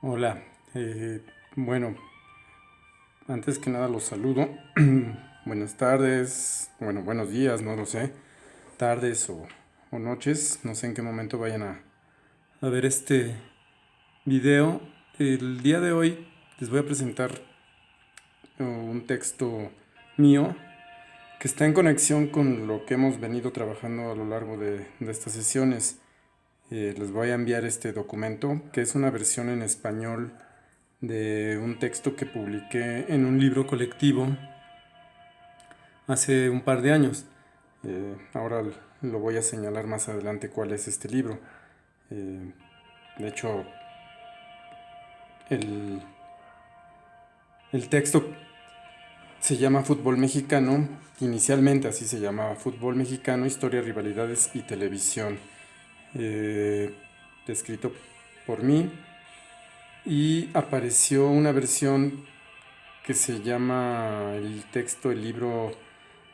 Hola, bueno, antes que nada los saludo. Buenas tardes, bueno, buenos días, no lo sé, tardes o noches, no sé en qué momento vayan a ver este video. El día de hoy les voy a presentar un texto mío que está en conexión con lo que hemos venido trabajando a lo largo de estas sesiones. Les voy a enviar este documento, que es una versión en español de un texto que publiqué en un libro colectivo hace un par de años. Ahora lo voy a señalar más adelante cuál es este libro. Eh, de hecho, el, el texto se llama Fútbol Mexicano. Inicialmente así se llamaba: Fútbol Mexicano, Historia, Rivalidades y Televisión. Eh, Escrito por mí. Y apareció una versión que se llama el texto, el libro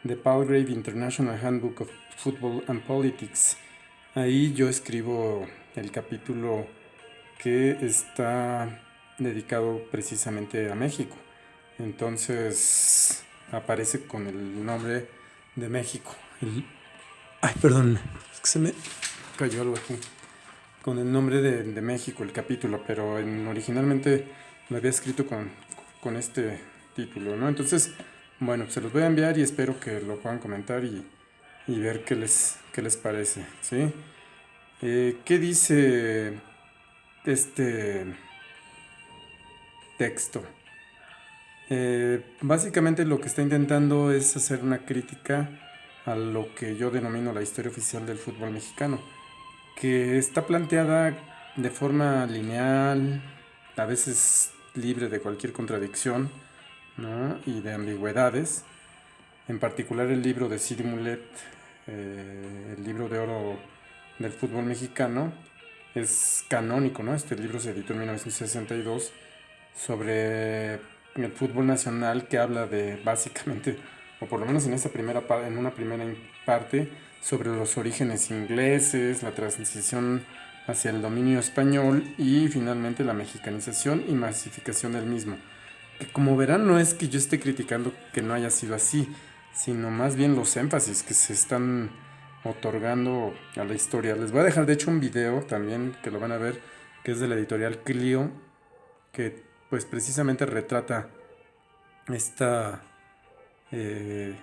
The Palgrave International Handbook of Football and Politics. Ahí yo escribo el capítulo que está dedicado precisamente a México. Entonces aparece con el nombre de México. Ay, perdón, es que se me cayó algo aquí. Con el nombre de México el capítulo, pero originalmente lo había escrito con este título, ¿no? Entonces, bueno, se los voy a enviar y espero que lo puedan comentar y ver qué les parece, ¿sí? ¿Qué dice este texto? Básicamente lo que está intentando es hacer una crítica a lo que yo denomino la historia oficial del fútbol mexicano, que está planteada de forma lineal, a veces libre de cualquier contradicción, ¿no? Y de ambigüedades. En particular el libro de Sid Mulet, el libro de oro del fútbol mexicano, es canónico, ¿no? Este libro se editó en 1962 sobre el fútbol nacional, que habla de básicamente, o por lo menos en una primera parte, sobre los orígenes ingleses, la transición hacia el dominio español y finalmente la mexicanización y masificación del mismo. Que como verán, no es que yo esté criticando que no haya sido así, sino más bien los énfasis que se están otorgando a la historia. Les voy a dejar de hecho un video también que lo van a ver, que es de la editorial Clio, que pues precisamente retrata esta eh,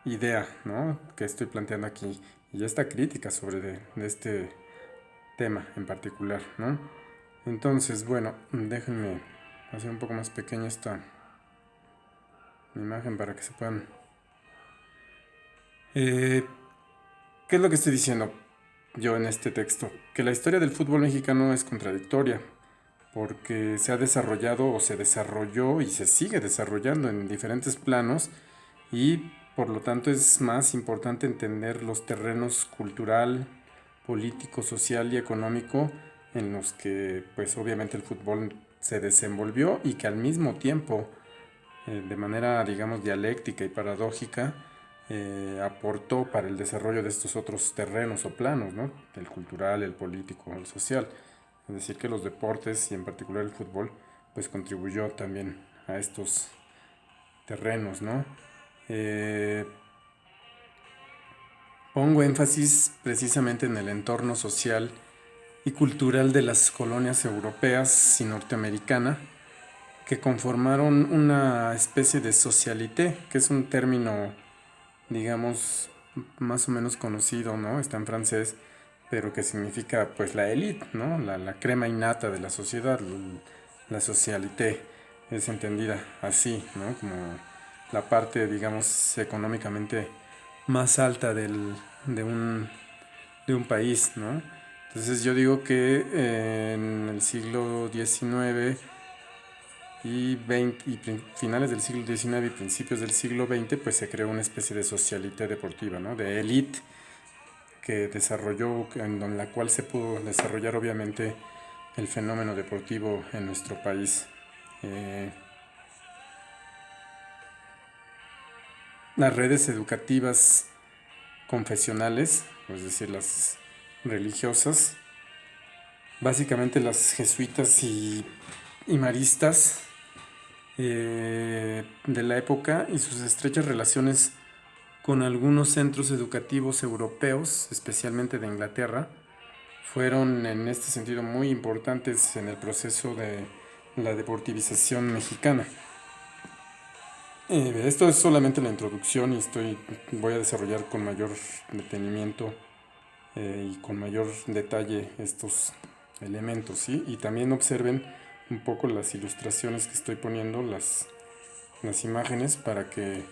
idea, ¿no?, que estoy planteando aquí, y esta crítica sobre de este tema en particular, ¿no? Entonces, bueno, déjenme hacer un poco más pequeña esta imagen para que se puedan... ¿Qué es lo que estoy diciendo yo en este texto? Que la historia del fútbol mexicano es contradictoria, porque se ha desarrollado o se desarrolló y se sigue desarrollando en diferentes planos, y por lo tanto es más importante entender los terrenos cultural, político, social y económico en los que pues obviamente el fútbol se desenvolvió, y que al mismo tiempo, de manera digamos dialéctica y paradójica, aportó para el desarrollo de estos otros terrenos o planos, ¿no?, el cultural, el político, el social. Es decir, que los deportes y en particular el fútbol pues contribuyó también a estos terrenos, ¿no? Eh, Pongo énfasis precisamente en el entorno social y cultural de las colonias europeas y norteamericana, que conformaron una especie de socialité, que es un término, digamos, más o menos conocido, ¿no? Está en francés, pero que significa pues la élite, ¿no? La crema innata de la sociedad, la socialité es entendida así, ¿no? Como la parte, digamos, económicamente más alta de un país, ¿no? Entonces yo digo que en el siglo XIX y, 20, y finales del siglo XIX y principios del siglo XX, pues se creó una especie de socialité deportiva, ¿no?, de élite, que desarrolló, en la cual se pudo desarrollar obviamente el fenómeno deportivo en nuestro país. Eh, las redes educativas confesionales, es decir, las religiosas, básicamente las jesuitas y y maristas de la época y sus estrechas relaciones con algunos centros educativos europeos, especialmente de Inglaterra, fueron en este sentido muy importantes en el proceso de la deportivización mexicana. Esto es solamente la introducción y voy a desarrollar con mayor detenimiento y con mayor detalle estos elementos, ¿sí? Y también observen un poco las ilustraciones que estoy poniendo, las imágenes, para que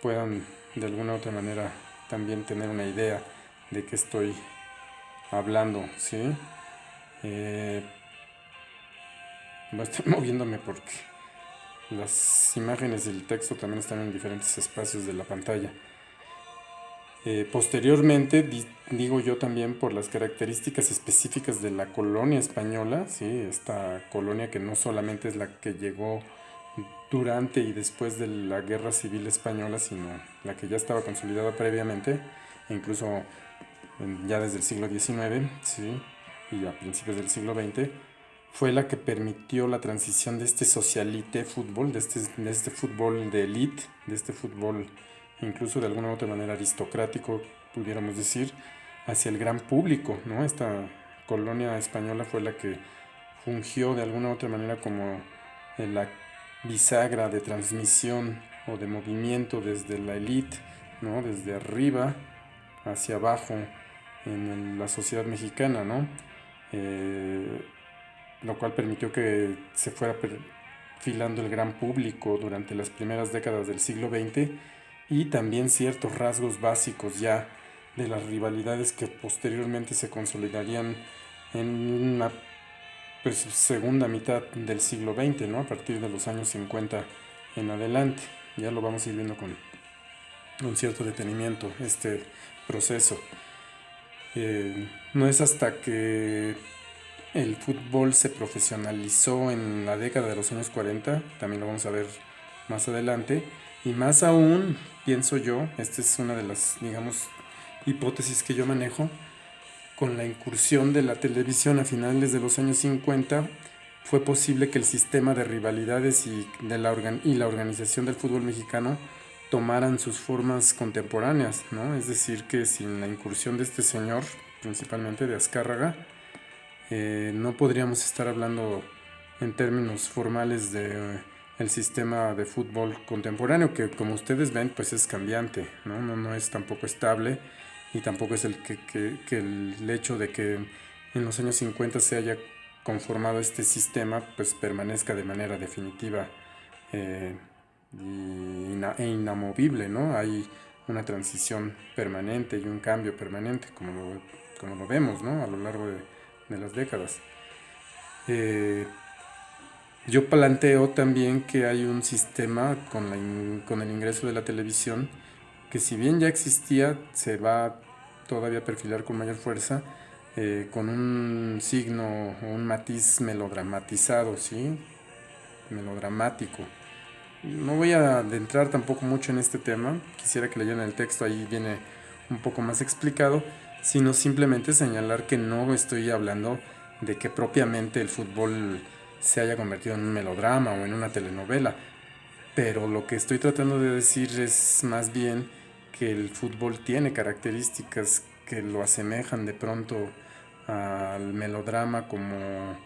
puedan de alguna u otra manera también tener una idea de qué estoy hablando, ¿sí? Eh, Estoy moviéndome porque las imágenes y el texto también están en diferentes espacios de la pantalla. Posteriormente, digo yo también por las características específicas de la colonia española, ¿sí? Esta colonia que no solamente es la que llegó durante y después de la Guerra Civil Española, sino la que ya estaba consolidada previamente, e incluso ya desde el siglo XIX, ¿sí? Y a principios del siglo XX, fue la que permitió la transición de este socialite fútbol, de este fútbol de élite, de este fútbol incluso de alguna u otra manera aristocrático, pudiéramos decir, hacia el gran público, ¿no? Esta colonia española fue la que fungió de alguna u otra manera como la bisagra de transmisión o de movimiento desde la élite, ¿no? Desde arriba hacia abajo en la sociedad mexicana, ¿no? Eh, lo cual permitió que se fuera perfilando el gran público durante las primeras décadas del siglo XX y también ciertos rasgos básicos ya de las rivalidades que posteriormente se consolidarían en una pues, segunda mitad del siglo XX, ¿no? A partir de los años 50 en adelante. Ya lo vamos a ir viendo con un cierto detenimiento este proceso. No es hasta que el fútbol se profesionalizó en la década de los años 40, también lo vamos a ver más adelante, y más aún, pienso yo, esta es una de las, digamos, hipótesis que yo manejo, con la incursión de la televisión a finales de los años 50, fue posible que el sistema de rivalidades y la organización del fútbol mexicano tomaran sus formas contemporáneas, ¿no? Es decir, que sin la incursión de este señor, principalmente de Azcárraga, no podríamos estar hablando en términos formales de el sistema de fútbol contemporáneo, que como ustedes ven pues es cambiante, ¿no? No es tampoco estable, y tampoco es que el hecho de que en los años 50 se haya conformado este sistema pues permanezca de manera definitiva eh, e inamovible, ¿no? Hay una transición permanente y un cambio permanente, como lo vemos, ¿no? A lo largo de las décadas. Eh, yo planteo también que hay un sistema con el ingreso de la televisión que, si bien ya existía, se va todavía a perfilar con mayor fuerza, con un signo o un matiz melodramatizado, ¿sí? Melodramático. No voy a adentrar tampoco mucho en este tema, quisiera que leyeran el texto, ahí viene un poco más explicado, sino simplemente señalar que no estoy hablando de que propiamente el fútbol se haya convertido en un melodrama o en una telenovela, pero lo que estoy tratando de decir es más bien que el fútbol tiene características que lo asemejan de pronto al melodrama como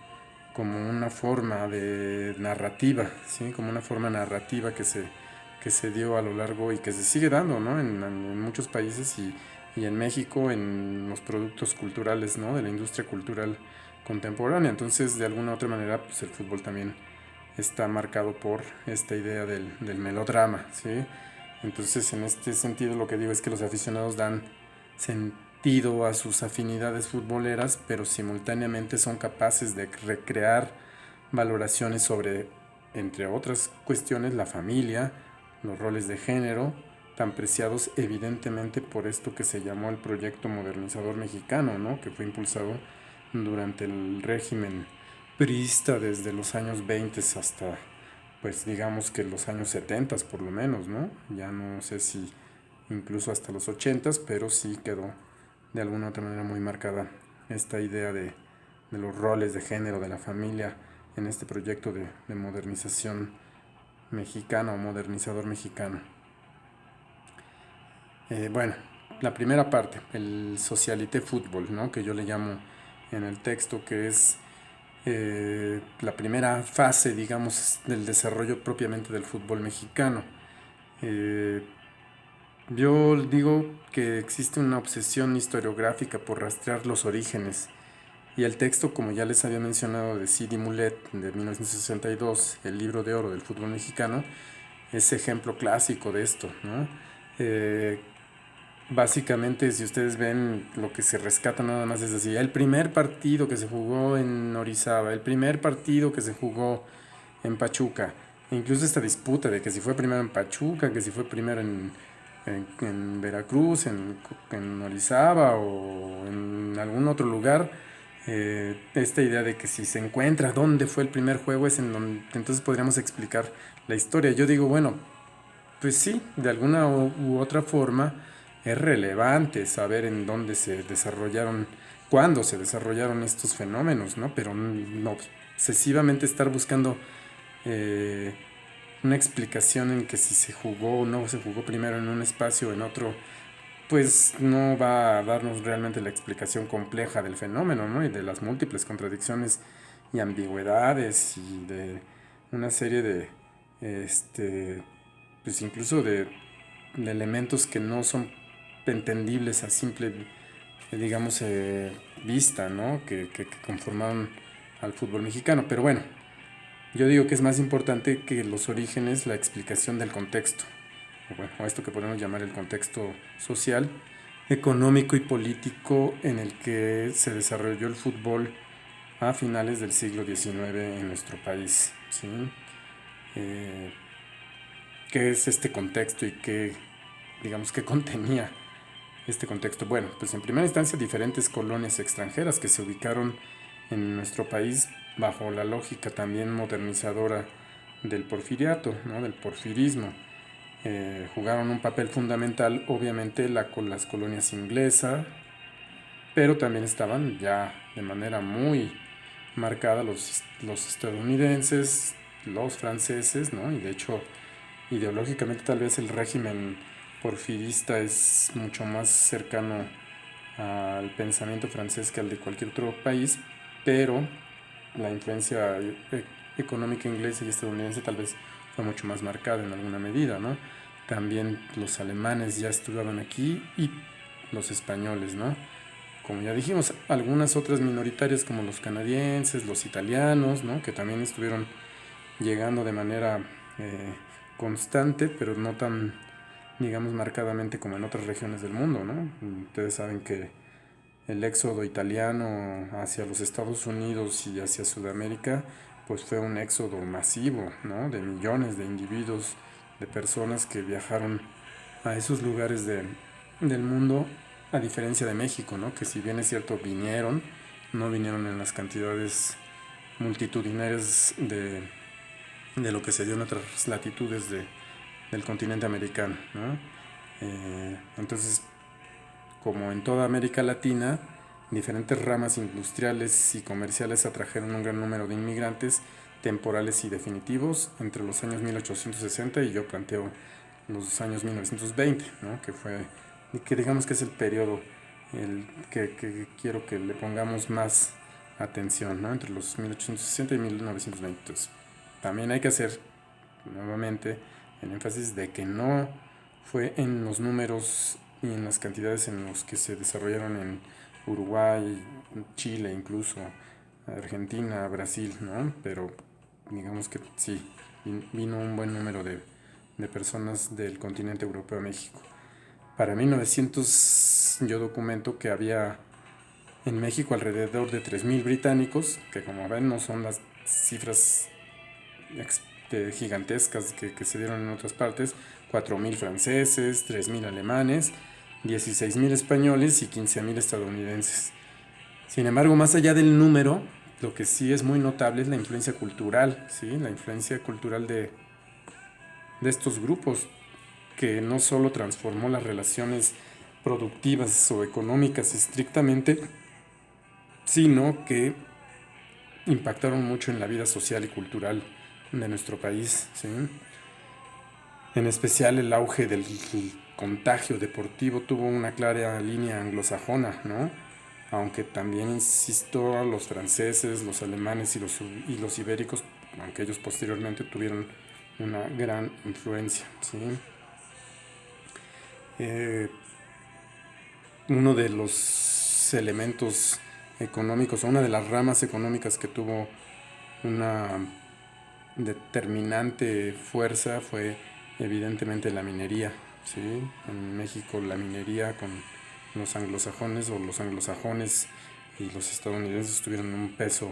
una forma de narrativa, ¿sí? Como una forma narrativa que se dio a lo largo y que se sigue dando, ¿no? En muchos países y en México en los productos culturales, ¿no? De la industria cultural contemporánea. Entonces, de alguna u otra manera, pues el fútbol también está marcado por esta idea del melodrama, ¿sí? Entonces, en este sentido, lo que digo es que los aficionados dan sentido a sus afinidades futboleras, pero simultáneamente son capaces de recrear valoraciones sobre, entre otras cuestiones, la familia, los roles de género, tan preciados evidentemente por esto que se llamó el proyecto modernizador mexicano, ¿no? Que fue impulsado durante el régimen priista desde los años 20 hasta, pues digamos que los años 70 por lo menos, ¿no? Ya no sé si incluso hasta los 80, pero sí quedó de alguna otra manera muy marcada esta idea de los roles de género, de la familia en este proyecto de modernización mexicana o modernizador mexicano. Bueno, la primera parte, el socialité fútbol, ¿no? Que yo le llamo en el texto, que es la primera fase, digamos, del desarrollo propiamente del fútbol mexicano. Yo digo que existe una obsesión historiográfica por rastrear los orígenes, y el texto, como ya les había mencionado, de Sidi Mulet de 1962, el libro de oro del fútbol mexicano, es ejemplo clásico de esto, ¿no? Eh, Básicamente, si ustedes ven, lo que se rescata nada más es así: el primer partido que se jugó en Orizaba, el primer partido que se jugó en Pachuca, e incluso esta disputa de que si fue primero en Pachuca, que si fue primero en Veracruz, en Orizaba o en algún otro lugar. Esta idea de que si se encuentra dónde fue el primer juego es en donde entonces podríamos explicar la historia. Yo digo, bueno, pues sí, de alguna u otra forma es relevante saber en dónde se desarrollaron, cuándo se desarrollaron estos fenómenos, ¿no? Pero no obsesivamente estar buscando eh, una explicación en que si se jugó o no se jugó primero en un espacio o en otro, pues no va a darnos realmente la explicación compleja del fenómeno, ¿no? Y de las múltiples contradicciones y ambigüedades y de una serie de, este, pues incluso de elementos que no son entendibles a simple, digamos, vista, ¿no? Que conformaron al fútbol mexicano. Pero bueno, yo digo que es más importante que los orígenes, la explicación del contexto, o bueno, esto que podemos llamar el contexto social, económico y político en el que se desarrolló el fútbol a finales del siglo XIX en nuestro país, ¿sí? Eh, ¿Qué es este contexto y qué, digamos, qué contenía este contexto? Bueno, pues en primera instancia diferentes colonias extranjeras que se ubicaron en nuestro país bajo la lógica también modernizadora del porfiriato, ¿no? Del porfirismo. Jugaron un papel fundamental, obviamente, con las colonias inglesas, pero también estaban ya de manera muy marcada los estadounidenses, los franceses, ¿no? Y de hecho, ideológicamente tal vez el régimen porfirista es mucho más cercano al pensamiento francés que al de cualquier otro país, pero la influencia económica inglesa y estadounidense tal vez fue mucho más marcada en alguna medida, ¿no? También los alemanes ya estuvieron aquí y los españoles, ¿no? Como ya dijimos, algunas otras minoritarias como los canadienses, los italianos, ¿no? Que también estuvieron llegando de manera constante, pero no tan, digamos, marcadamente como en otras regiones del mundo, ¿no? Ustedes saben que el éxodo italiano hacia los Estados Unidos y hacia Sudamérica, pues fue un éxodo masivo, ¿no? De millones de individuos, de personas que viajaron a esos lugares del mundo, a diferencia de México, ¿no? Que si bien es cierto no vinieron en las cantidades multitudinarias de lo que se dio en otras latitudes del continente americano, ¿no? Entonces, como en toda América Latina, diferentes ramas industriales y comerciales atrajeron un gran número de inmigrantes temporales y definitivos entre los años 1860 y yo planteo los años 1920, ¿no? Que digamos que es el periodo que quiero que le pongamos más atención, ¿no? Entre los 1860 y 1920. Entonces, también hay que hacer nuevamente el énfasis de que no fue en los números y en las cantidades en los que se desarrollaron en Uruguay, Chile, incluso Argentina, Brasil, ¿no? Pero digamos que sí, vino un buen número de personas del continente europeo a México. Para 1900 yo documento que había en México alrededor de 3.000 británicos, que como ven no son las cifras gigantescas que se dieron en otras partes, 4.000 franceses, 3.000 alemanes, 16.000 españoles y 15.000 estadounidenses. Sin embargo, más allá del número, lo que sí es muy notable es la influencia cultural, ¿sí? La influencia cultural de estos grupos, que no solo transformó las relaciones productivas o económicas estrictamente, sino que impactaron mucho en la vida social y cultural de nuestro país, ¿sí? En especial el auge del contagio deportivo tuvo una clara línea anglosajona, ¿no? Aunque también, insisto, los franceses, los alemanes y los ibéricos, aunque ellos posteriormente tuvieron una gran influencia, ¿sí? Eh, Uno de los elementos económicos, o una de las ramas económicas que tuvo una determinante fuerza fue evidentemente la minería, ¿sí? En México la minería con los anglosajones o los anglosajones y los estadounidenses tuvieron un peso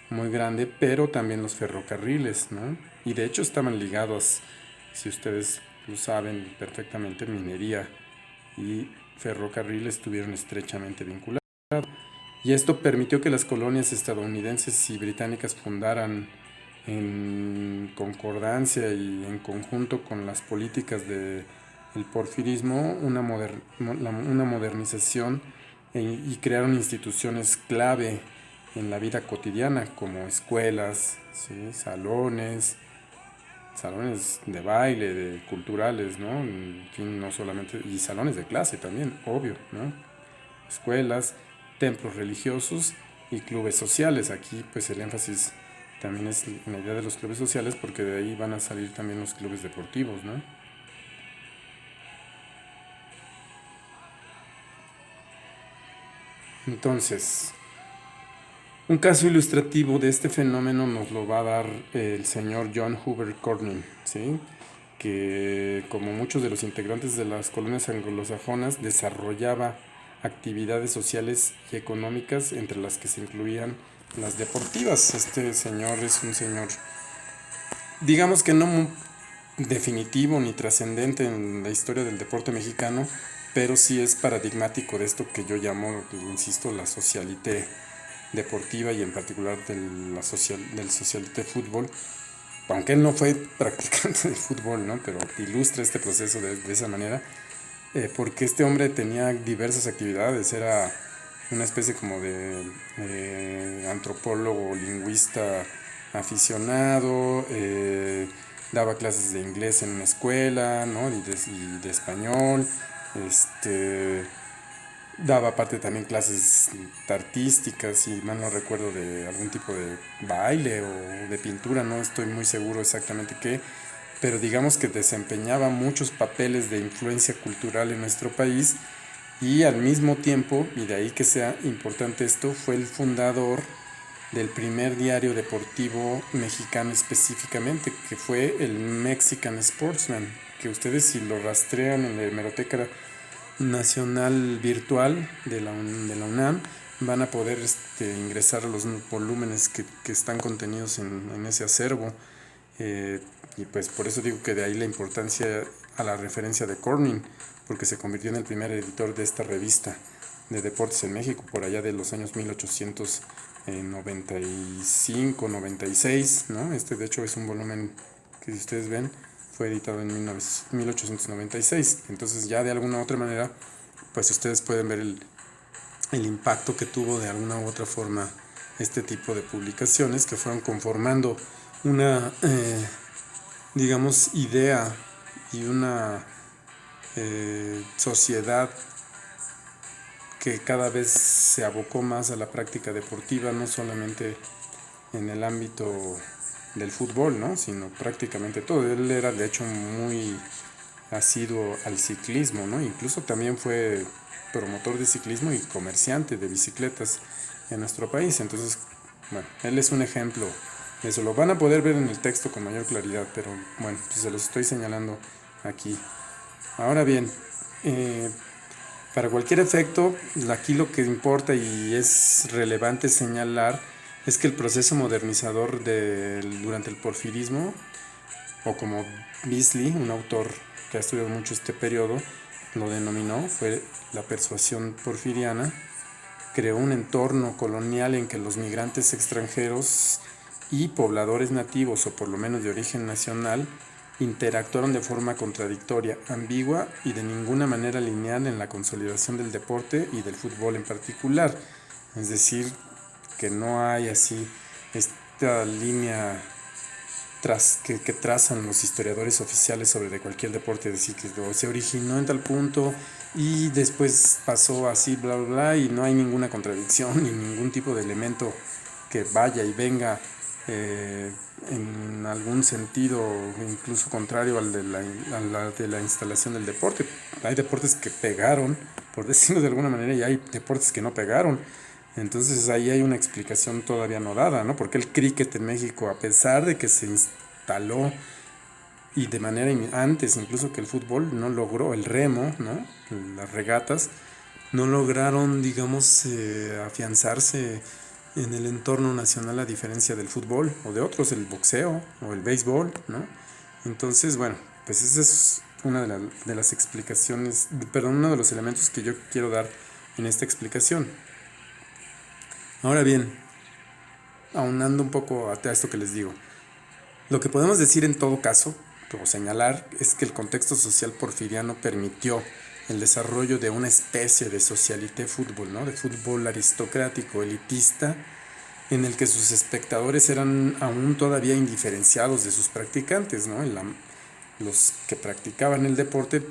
muy grande, pero también los ferrocarriles, ¿no? Y de hecho estaban ligados, si ustedes lo saben perfectamente, minería y ferrocarril estuvieron estrechamente vinculados. Y esto permitió que las colonias estadounidenses y británicas fundaran en concordancia y en conjunto con las políticas del porfirismo una modernización y crearon instituciones clave en la vida cotidiana como escuelas, ¿sí? Salones de baile, de culturales, ¿no? En fin, no solamente, y salones de clase también, obvio, ¿no? Escuelas, templos religiosos y clubes sociales. Aquí pues el énfasis también es en la idea de los clubes sociales porque de ahí van a salir también los clubes deportivos, ¿no? Entonces, un caso ilustrativo de este fenómeno nos lo va a dar el señor John Hoover Cornyn, ¿sí? Que como muchos de los integrantes de las colonias anglosajonas desarrollaba actividades sociales y económicas entre las que se incluían las deportivas. Este señor es un señor, digamos que no definitivo ni trascendente en la historia del deporte mexicano, pero sí es paradigmático de esto que yo llamo, insisto, la socialité deportiva y en particular del socialité fútbol, aunque él no fue practicante de fútbol, ¿no? Pero ilustra este proceso de esa manera, porque este hombre tenía diversas actividades, era una especie como de antropólogo, lingüista aficionado, daba clases de inglés en una escuela, ¿no? Y de español, este, daba aparte también clases artísticas, si mal no recuerdo, de algún tipo de baile o de pintura, no estoy muy seguro exactamente qué, pero digamos que desempeñaba muchos papeles de influencia cultural en nuestro país y al mismo tiempo, y de ahí que sea importante esto, fue el fundador del primer diario deportivo mexicano específicamente, que fue el Mexican Sportsman, que ustedes si lo rastrean en la hemeroteca nacional virtual de la UNAM, van a poder ingresar a los volúmenes que están contenidos en ese acervo. Y pues por eso digo que de ahí la importancia a la referencia de Corning, porque se convirtió en el primer editor de esta revista de deportes en México por allá de los años 1895, 96, ¿no? Este de hecho es un volumen que si ustedes ven fue editado en 1896, entonces ya de alguna u otra manera pues ustedes pueden ver el impacto que tuvo de alguna u otra forma este tipo de publicaciones que fueron conformando una digamos idea y una sociedad que cada vez se abocó más a la práctica deportiva, no solamente en el ámbito del fútbol, ¿no? Sino prácticamente todo. Él era de hecho muy asiduo al ciclismo, ¿no? Incluso también fue promotor de ciclismo y comerciante de bicicletas en nuestro país. Entonces, bueno, él es un ejemplo de eso. Lo van a poder ver en el texto con mayor claridad, pero bueno, pues se los estoy señalando aquí. Ahora bien, para cualquier efecto, aquí lo que importa y es relevante señalar es que el proceso modernizador durante el porfirismo, o como Beasley, un autor que ha estudiado mucho este periodo, lo denominó, fue la persuasión porfiriana, creó un entorno colonial en que los migrantes extranjeros y pobladores nativos, o por lo menos de origen nacional, interactuaron de forma contradictoria, ambigua y de ninguna manera lineal en la consolidación del deporte y del fútbol en particular. Es decir, que no hay así esta línea que trazan los historiadores oficiales sobre de cualquier deporte, es decir, que se originó en tal punto y después pasó así, bla, bla, bla, y no hay ninguna contradicción ni ningún tipo de elemento que vaya y venga en algún sentido incluso contrario al de la instalación del deporte. Hay deportes que pegaron, por decirlo de alguna manera, y hay deportes que no pegaron. Entonces ahí hay una explicación todavía no dada, ¿no? Porque el cricket en México, a pesar de que se instaló y de manera antes incluso que el fútbol, no logró el remo, ¿no? Las regatas, no lograron, digamos, afianzarse en el entorno nacional a diferencia del fútbol o de otros, el boxeo o el béisbol, ¿no? Entonces, bueno, pues esa es una de las explicaciones, perdón, uno de los elementos que yo quiero dar en esta explicación. Ahora bien, aunando un poco a esto que les digo, lo que podemos decir en todo caso, o señalar, es que el contexto social porfiriano permitió el desarrollo de una especie de socialité fútbol, ¿no? De fútbol aristocrático, elitista, en el que sus espectadores eran aún todavía indiferenciados de sus practicantes, ¿no? Los que practicaban el deporte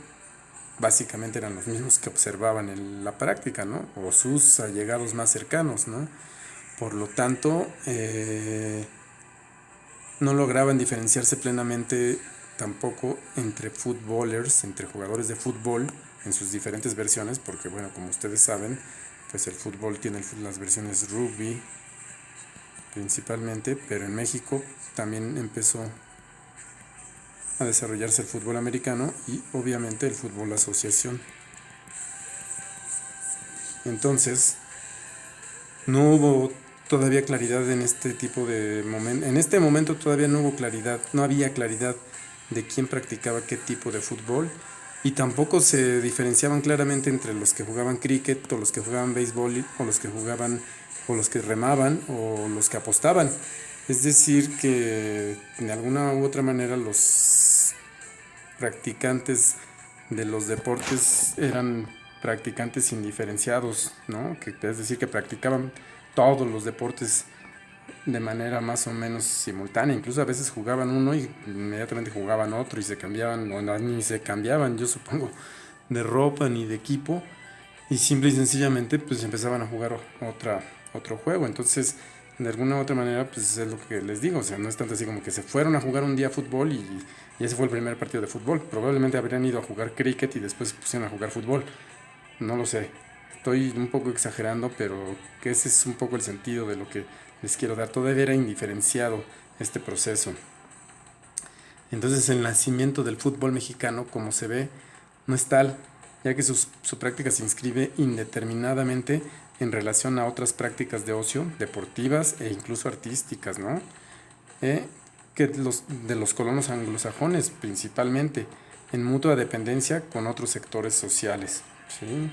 básicamente eran los mismos que observaban la práctica, ¿no? O sus allegados más cercanos, ¿no? Por lo tanto, no lograban diferenciarse plenamente tampoco entre footballers, entre jugadores de fútbol en sus diferentes versiones, porque bueno, como ustedes saben, pues el fútbol tiene las versiones rugby principalmente, pero en México también empezó a desarrollarse el fútbol americano y obviamente el fútbol asociación. Entonces, no hubo todavía claridad en este tipo de momento. En este momento todavía no hubo claridad, no había claridad de quién practicaba qué tipo de fútbol y tampoco se diferenciaban claramente entre los que jugaban cricket o los que jugaban béisbol o los que jugaban o los que remaban o los que apostaban. Es decir, que de alguna u otra manera los practicantes de los deportes eran practicantes indiferenciados, ¿no? Es decir, que practicaban todos los deportes de manera más o menos simultánea. Incluso a veces jugaban uno y inmediatamente jugaban otro y se cambiaban, o no, ni se cambiaban, yo supongo, de ropa ni de equipo. Y simple y sencillamente pues empezaban a jugar otro juego. Entonces, de alguna u otra manera, pues es lo que les digo. O sea, no es tanto así como que se fueron a jugar un día fútbol y ese fue el primer partido de fútbol. Probablemente habrían ido a jugar cricket y después se pusieron a jugar fútbol. No lo sé. Estoy un poco exagerando, pero que ese es un poco el sentido de lo que les quiero dar. Todavía era indiferenciado este proceso. Entonces el nacimiento del fútbol mexicano, como se ve, no es tal, ya que su práctica se inscribe indeterminadamente en relación a otras prácticas de ocio, deportivas e incluso artísticas, ¿no? Que de los colonos anglosajones principalmente, en mutua dependencia con otros sectores sociales, ¿sí?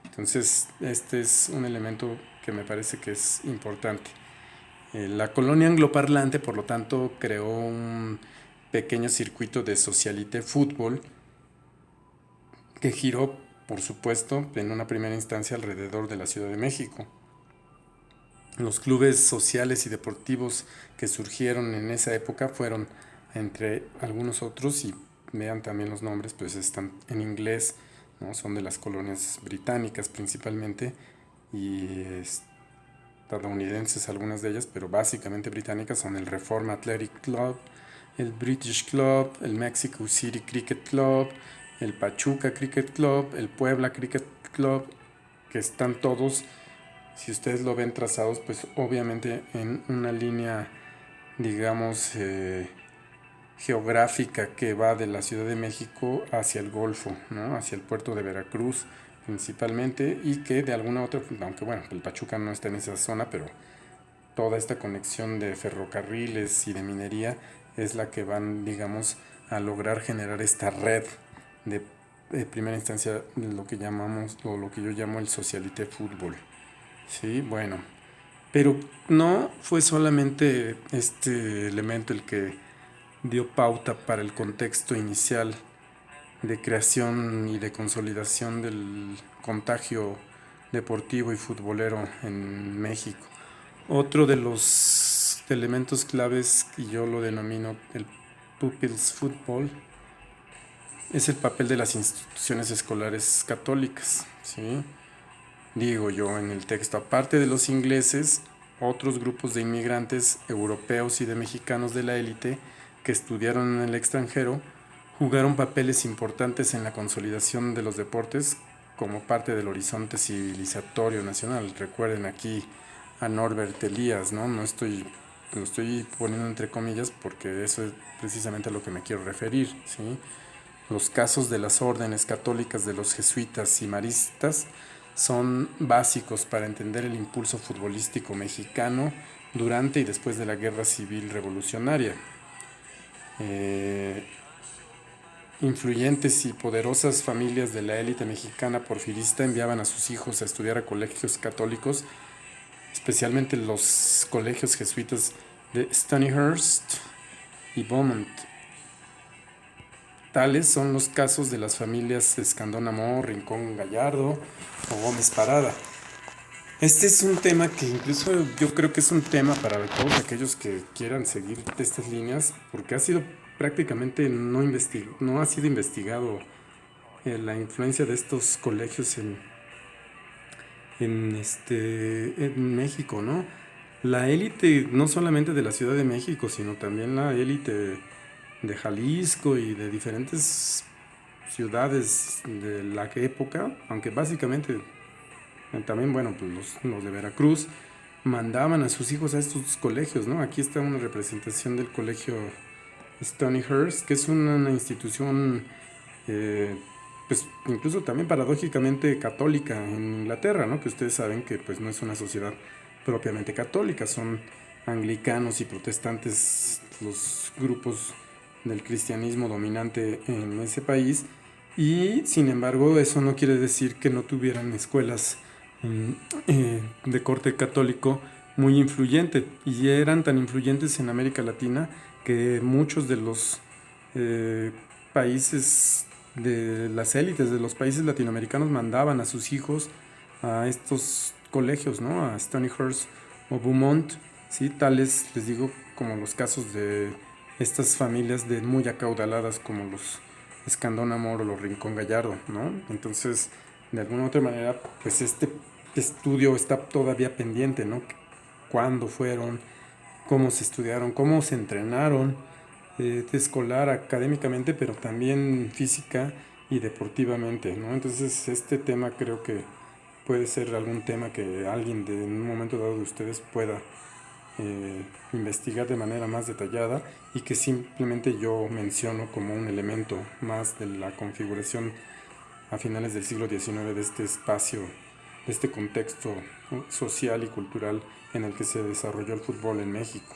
Entonces, este es un elemento que me parece que es importante. La colonia angloparlante, por lo tanto, creó un pequeño circuito de socialité fútbol que giró, por supuesto, en una primera instancia alrededor de la Ciudad de México. Los clubes sociales y deportivos que surgieron en esa época fueron, entre algunos otros, y vean también los nombres, pues están en inglés, ¿no? Son de las colonias británicas principalmente y estadounidenses algunas de ellas, pero básicamente británicas. Son el Reform Athletic Club, el British Club, el Mexico City Cricket Club, el Pachuca Cricket Club, el Puebla Cricket Club, que están todos, si ustedes lo ven trazados, pues obviamente en una línea, digamos, geográfica que va de la Ciudad de México hacia el Golfo, ¿no? Hacia el puerto de Veracruz principalmente, y que de alguna otra, aunque bueno, el Pachuca no está en esa zona, pero toda esta conexión de ferrocarriles y de minería es la que van, digamos, a lograr generar esta red de primera instancia, lo que llamamos, o lo que yo llamo el socialité fútbol. Sí, bueno, pero no fue solamente este elemento el que dio pauta para el contexto inicial de creación y de consolidación del contagio deportivo y futbolero en México. Otro de los elementos claves, y yo lo denomino el Pupils Football, es el papel de las instituciones escolares católicas, ¿sí? Digo yo en el texto, aparte de los ingleses, otros grupos de inmigrantes europeos y de mexicanos de la élite que estudiaron en el extranjero jugaron papeles importantes en la consolidación de los deportes como parte del horizonte civilizatorio nacional. Recuerden aquí a Norbert Elias, ¿no? Lo estoy poniendo entre comillas porque eso es precisamente a lo que me quiero referir, ¿sí? Los casos de las órdenes católicas de los jesuitas y maristas son básicos para entender el impulso futbolístico mexicano durante y después de la Guerra Civil Revolucionaria. Influyentes y poderosas familias de la élite mexicana porfirista enviaban a sus hijos a estudiar a colegios católicos, especialmente los colegios jesuitas de Stonyhurst y Beaumont. Tales son los casos de las familias Escandón Amor, Rincón Gallardo o Gómez Parada. Este es un tema que incluso yo creo que es un tema para todos aquellos que quieran seguir estas líneas, porque ha sido prácticamente no ha sido investigado la influencia de estos colegios en México, ¿no? La élite no solamente de la Ciudad de México, sino también la élite de Jalisco y de diferentes ciudades de la época, aunque básicamente también, bueno, pues los de Veracruz mandaban a sus hijos a estos colegios, ¿no? Aquí está una representación del colegio Stonyhurst, que es una institución, pues incluso también paradójicamente católica en Inglaterra, ¿no? Que ustedes saben que pues no es una sociedad propiamente católica, son anglicanos y protestantes los grupos del cristianismo dominante en ese país, y sin embargo eso no quiere decir que no tuvieran escuelas de corte católico muy influyente, y eran tan influyentes en América Latina que muchos de los eh, países de las élites de los países latinoamericanos mandaban a sus hijos a estos colegios, ¿no? A Stonyhurst o Beaumont, ¿sí? Tales, les digo, como los casos de estas familias de muy acaudaladas como los Escandón Amor o los Rincón Gallardo, ¿no? Entonces, de alguna u otra manera, pues este estudio está todavía pendiente, ¿no? ¿Cuándo fueron? ¿Cómo se estudiaron? ¿Cómo se entrenaron? Escolar, académicamente, pero también física y deportivamente, ¿no? Entonces, este tema creo que puede ser algún tema que alguien en un momento dado de ustedes pueda investigar de manera más detallada, y que simplemente yo menciono como un elemento más de la configuración a finales del siglo XIX de este espacio, de este contexto social y cultural en el que se desarrolló el fútbol en México.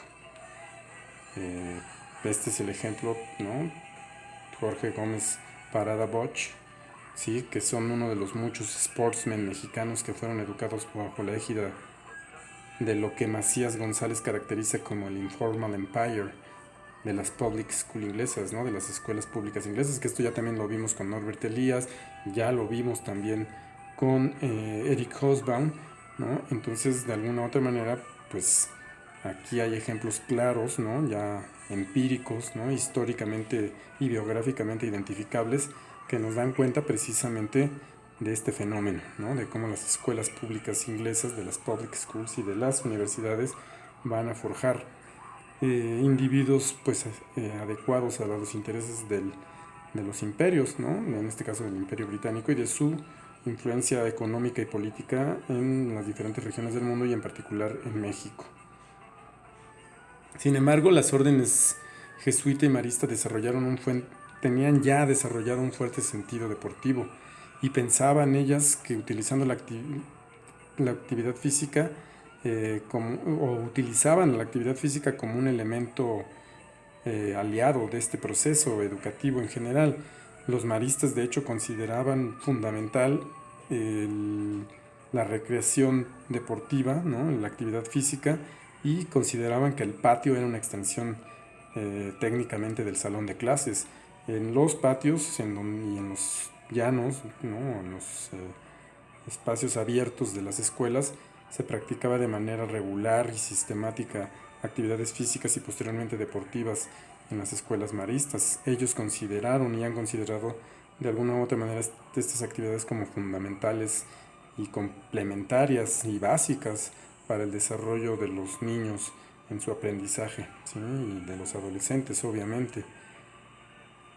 Este es el ejemplo, ¿no? Jorge Gómez Parada Bosch, ¿sí? Que son uno de los muchos sportsmen mexicanos que fueron educados bajo la égida de lo que Macías González caracteriza como el informal empire de las public school inglesas, ¿no? De las escuelas públicas inglesas, que esto ya también lo vimos con Norbert Elias, ya lo vimos también con Eric Hobsbawm, ¿no? Entonces, de alguna u otra manera, pues aquí hay ejemplos claros, ¿no? Ya empíricos, ¿no? Históricamente y biográficamente identificables, que nos dan cuenta precisamente de este fenómeno, ¿no? De cómo las escuelas públicas inglesas, de las public schools y de las universidades van a forjar individuos pues adecuados a los intereses de los imperios, ¿no? En este caso del Imperio Británico, y de su influencia económica y política en las diferentes regiones del mundo y en particular en México. Sin embargo, las órdenes jesuita y marista tenían ya desarrollado un fuerte sentido deportivo, y pensaban ellas que utilizando la actividad física o utilizaban la actividad física como un elemento aliado de este proceso educativo en general. Los maristas de hecho consideraban fundamental la recreación deportiva, ¿no? La actividad física, y consideraban que el patio era una extensión técnicamente del salón de clases. En los patios y en los llanos, ¿no? En los espacios abiertos de las escuelas se practicaba de manera regular y sistemática actividades físicas y posteriormente deportivas en las escuelas maristas. Ellos consideraron y han considerado de alguna u otra manera estas actividades como fundamentales y complementarias y básicas para el desarrollo de los niños en su aprendizaje, ¿sí? Y de los adolescentes, obviamente.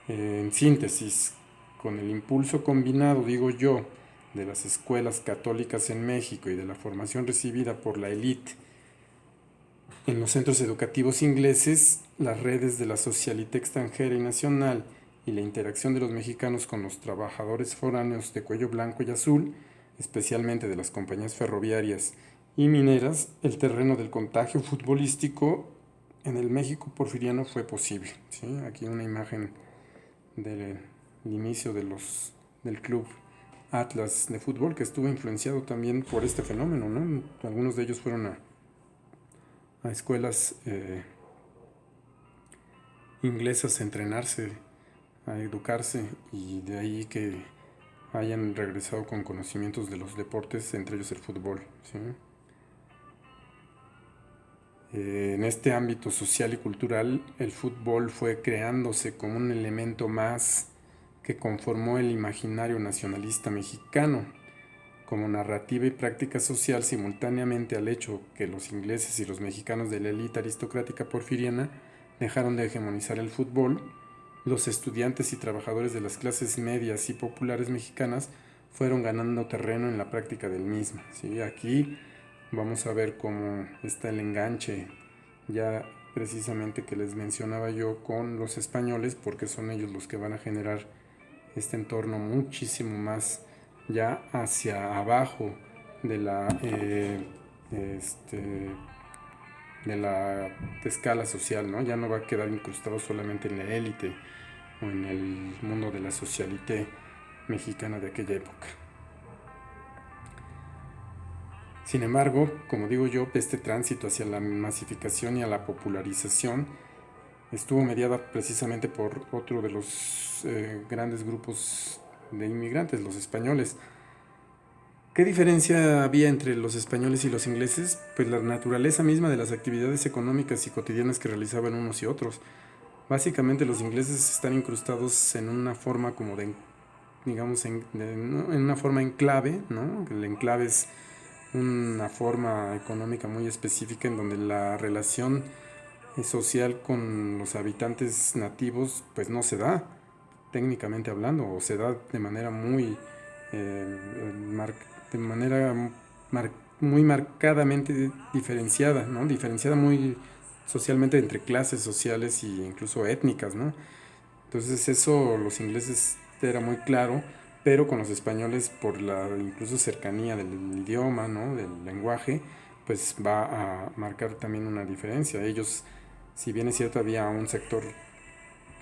En síntesis, con el impulso combinado, digo yo, de las escuelas católicas en México y de la formación recibida por la élite en los centros educativos ingleses, las redes de la socialité extranjera y nacional y la interacción de los mexicanos con los trabajadores foráneos de cuello blanco y azul, especialmente de las compañías ferroviarias y mineras, el terreno del contagio futbolístico en el México porfiriano fue posible, ¿sí? Aquí una imagen del inicio del club Atlas de fútbol, que estuvo influenciado también por este fenómeno, ¿no? Algunos de ellos fueron a escuelas inglesas a entrenarse, a educarse, y de ahí que hayan regresado con conocimientos de los deportes, entre ellos el fútbol, ¿sí? En este ámbito social y cultural, el fútbol fue creándose como un elemento más que conformó el imaginario nacionalista mexicano, como narrativa y práctica social simultáneamente al hecho que los ingleses y los mexicanos de la élite aristocrática porfiriana dejaron de hegemonizar el fútbol. Los estudiantes y trabajadores de las clases medias y populares mexicanas fueron ganando terreno en la práctica del mismo, ¿sí? Aquí vamos a ver cómo está el enganche ya precisamente que les mencionaba yo con los españoles, porque son ellos los que van a generar este entorno muchísimo más ya hacia abajo de de la escala social, ¿no? Ya no va a quedar incrustado solamente en la élite o en el mundo de la socialité mexicana de aquella época. Sin embargo, como digo yo, este tránsito hacia la masificación y a la popularización estuvo mediada precisamente por otro de los grandes grupos de inmigrantes, los españoles. ¿Qué diferencia había entre los españoles y los ingleses? Pues la naturaleza misma de las actividades económicas y cotidianas que realizaban unos y otros. Básicamente los ingleses están incrustados en una forma como de, digamos, ¿no? En una forma enclave, ¿no? El enclave es una forma económica muy específica en donde la relación social con los habitantes nativos pues no se da, técnicamente hablando, o se da de manera muy de manera muy marcadamente diferenciada, ¿no? Diferenciada muy socialmente entre clases sociales e incluso étnicas, ¿no? Entonces eso los ingleses era muy claro, pero con los españoles por la incluso cercanía del idioma, ¿no? Del lenguaje, pues va a marcar también una diferencia. Ellos, si bien es cierto, había un sector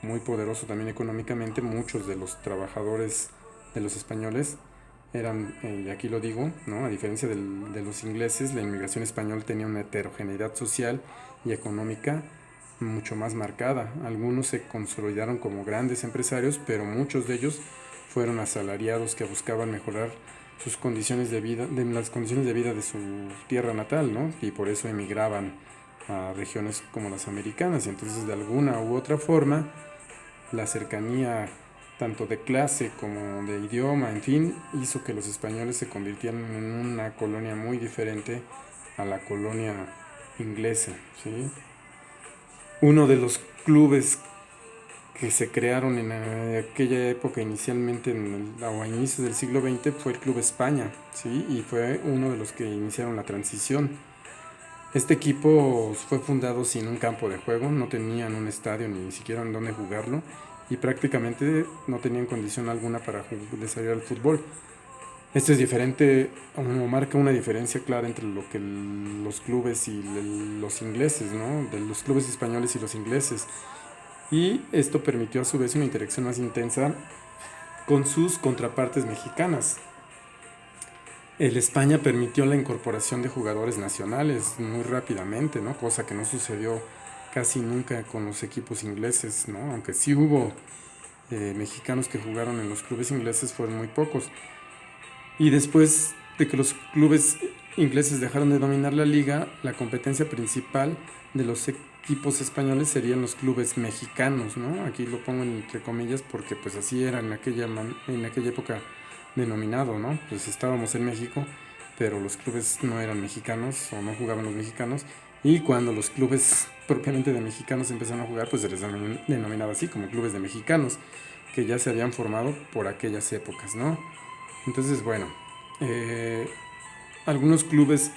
muy poderoso también económicamente, muchos de los trabajadores de los españoles eran, y aquí lo digo, ¿no? A diferencia de los ingleses, la inmigración española tenía una heterogeneidad social y económica mucho más marcada. Algunos se consolidaron como grandes empresarios, pero muchos de ellos fueron asalariados que buscaban mejorar sus condiciones de vida, las condiciones de vida de su tierra natal, ¿no? Y por eso emigraban a regiones como las americanas. Y entonces de alguna u otra forma la cercanía tanto de clase como de idioma, en fin, hizo que los españoles se convirtieran en una colonia muy diferente a la colonia inglesa, ¿sí? Uno de los clubes que se crearon en aquella época inicialmente o a inicios del siglo XX fue el Club España, ¿sí? Y fue uno de los que iniciaron la transición. Este equipo fue fundado sin un campo de juego, no tenían un estadio ni siquiera en dónde jugarlo y prácticamente no tenían condición alguna para desarrollar el fútbol. Esto es diferente, o marca una diferencia clara entre lo que los clubes y los ingleses, ¿no? De los clubes españoles y los ingleses. Y esto permitió a su vez una interacción más intensa con sus contrapartes mexicanas. El España permitió la incorporación de jugadores nacionales muy rápidamente, ¿no? Cosa que no sucedió casi nunca con los equipos ingleses, ¿no? Aunque sí hubo mexicanos que jugaron en los clubes ingleses, fueron muy pocos. Y después de que los clubes ingleses dejaron de dominar la liga, la competencia principal de los equipos españoles serían los clubes mexicanos, ¿no? Aquí lo pongo entre comillas porque pues así era en aquella época denominado, ¿no? Pues estábamos en México, pero los clubes no eran mexicanos o no jugaban los mexicanos, y cuando los clubes propiamente de mexicanos empezaron a jugar, pues se les denominaba así, como clubes de mexicanos, que ya se habían formado por aquellas épocas, ¿no? Entonces, bueno, eh, algunos clubes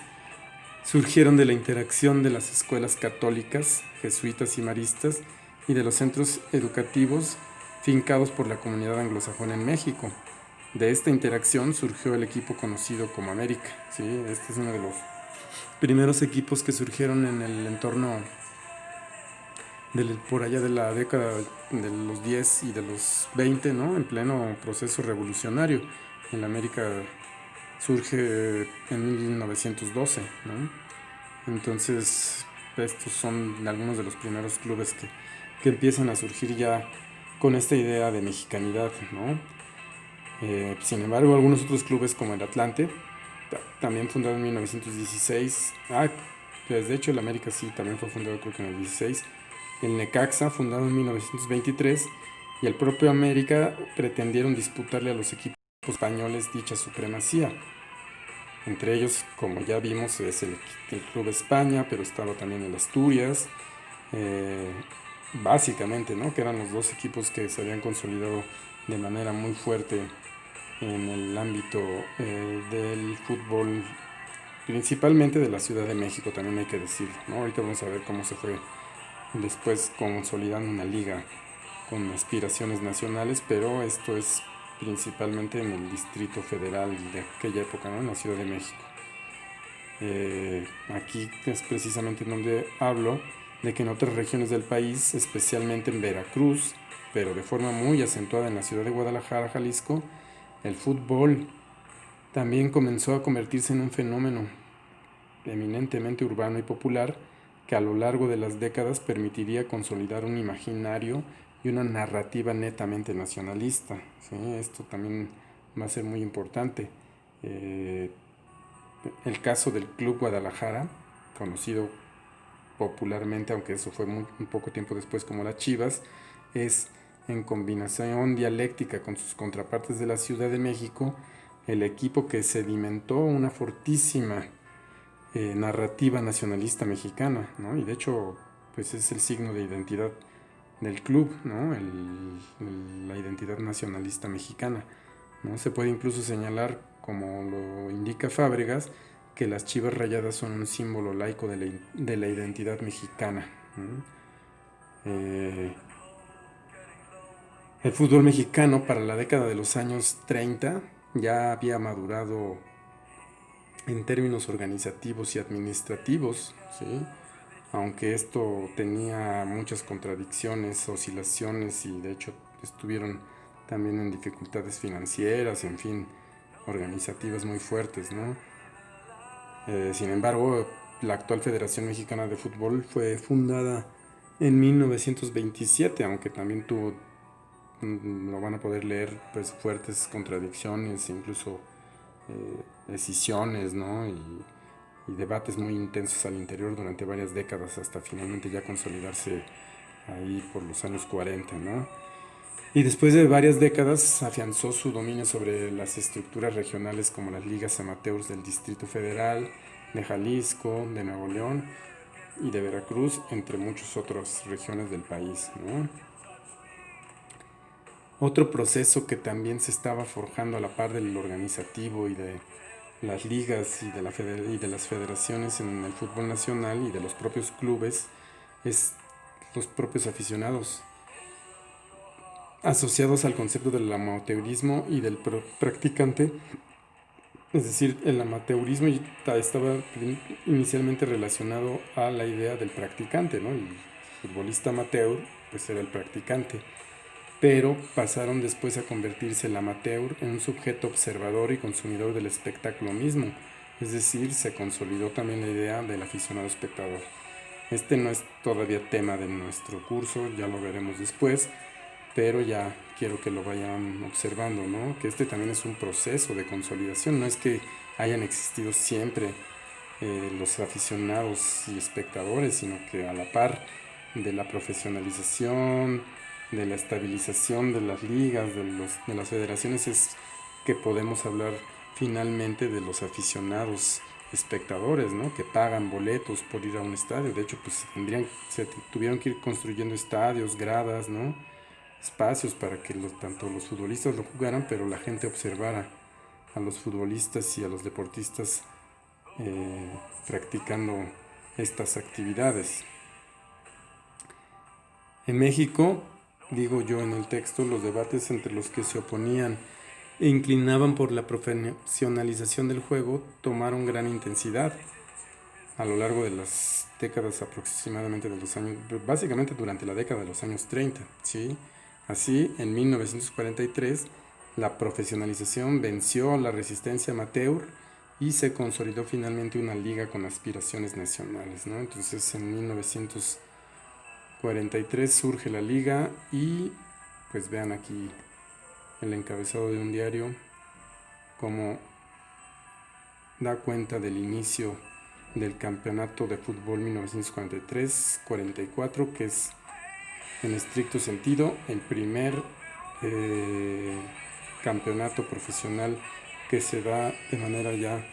surgieron de la interacción de las escuelas católicas, jesuitas y maristas, y de los centros educativos fincados por la comunidad anglosajona en México. De esta interacción surgió el equipo conocido como América. ¿Sí? Este es uno de los primeros equipos que surgieron en el entorno por allá de la década de los 10 y de los 20, ¿no? En pleno proceso revolucionario. El América surge en 1912, ¿no? Entonces, estos son algunos de los primeros clubes que empiezan a surgir ya con esta idea de mexicanidad, ¿no? Sin embargo, algunos otros clubes como el Atlante, también fundado en 1916, pues de hecho el América sí, también fue fundado creo que en el 16, el Necaxa, fundado en 1923, y el propio América pretendieron disputarle a los equipos españoles dicha supremacía. Entre ellos, como ya vimos, es el Club España, pero estaba también el Asturias, eh, básicamente, ¿no? Que eran los dos equipos que se habían consolidado de manera muy fuerte en el ámbito del fútbol, principalmente de la Ciudad de México, también hay que decirlo, ¿no? Ahorita vamos a ver cómo se fue después consolidando una liga con aspiraciones nacionales, pero esto es principalmente en el Distrito Federal de aquella época, ¿no? En la Ciudad de México. Aquí es precisamente donde hablo de que en otras regiones del país, especialmente en Veracruz, pero de forma muy acentuada en la ciudad de Guadalajara, Jalisco, el fútbol también comenzó a convertirse en un fenómeno eminentemente urbano y popular que a lo largo de las décadas permitiría consolidar un imaginario y una narrativa netamente nacionalista. ¿Sí? Esto también va a ser muy importante. El caso del Club Guadalajara, conocido popularmente, aunque eso fue un poco tiempo después como las Chivas, es en combinación dialéctica con sus contrapartes de la Ciudad de México, el equipo que sedimentó una fortísima narrativa nacionalista mexicana, ¿no? Y de hecho, pues es el signo de identidad del club, ¿no? La identidad nacionalista mexicana, ¿no? Se puede incluso señalar, como lo indica Fábregas, que las Chivas Rayadas son un símbolo laico de la identidad mexicana, ¿no? El fútbol mexicano para la década de los años 30 ya había madurado en términos organizativos y administrativos, ¿sí? Aunque esto tenía muchas contradicciones, oscilaciones, y de hecho estuvieron también en dificultades financieras, en fin, organizativas muy fuertes, ¿no? Sin embargo, la actual Federación Mexicana de Fútbol fue fundada en 1927, aunque también tuvo, lo van a poder leer, pues fuertes contradicciones, incluso decisiones, ¿no? Y debates muy intensos al interior durante varias décadas, hasta finalmente ya consolidarse ahí por los años 40, ¿no? Y después de varias décadas afianzó su dominio sobre las estructuras regionales como las ligas amateurs del Distrito Federal, de Jalisco, de Nuevo León y de Veracruz, entre muchas otras regiones del país, ¿no? Otro proceso que también se estaba forjando a la par del organizativo y de las ligas y de las federaciones en el fútbol nacional y de los propios clubes es los propios aficionados, asociados al concepto del amateurismo y del practicante. Es decir, el amateurismo estaba inicialmente relacionado a la idea del practicante, ¿no? El futbolista amateur pues era el practicante, pero pasaron después a convertirse el amateur en un sujeto observador y consumidor del espectáculo mismo, es decir, se consolidó también la idea del aficionado espectador. Este no es todavía tema de nuestro curso, ya lo veremos después, pero ya quiero que lo vayan observando, ¿no? Que este también es un proceso de consolidación, no es que hayan existido siempre los aficionados y espectadores, sino que a la par de la profesionalización, de la estabilización de las ligas, de las federaciones, es que podemos hablar finalmente de los aficionados espectadores, ¿no? Que pagan boletos por ir a un estadio. De hecho, pues se tuvieron que ir construyendo estadios, gradas, ¿no? Espacios para que tanto los futbolistas lo jugaran, pero la gente observara a los futbolistas y a los deportistas practicando estas actividades. En México, digo yo en el texto, los debates entre los que se oponían e inclinaban por la profesionalización del juego tomaron gran intensidad a lo largo de las décadas aproximadamente de los años, básicamente durante la década de los años 30, ¿sí? Así, en 1943, la profesionalización venció a la resistencia amateur y se consolidó finalmente una liga con aspiraciones nacionales, ¿no? Entonces, en 1943 surge la liga y, pues vean aquí el encabezado de un diario, como da cuenta del inicio del campeonato de fútbol 1943-44, que es en estricto sentido el primer campeonato profesional que se da de manera ya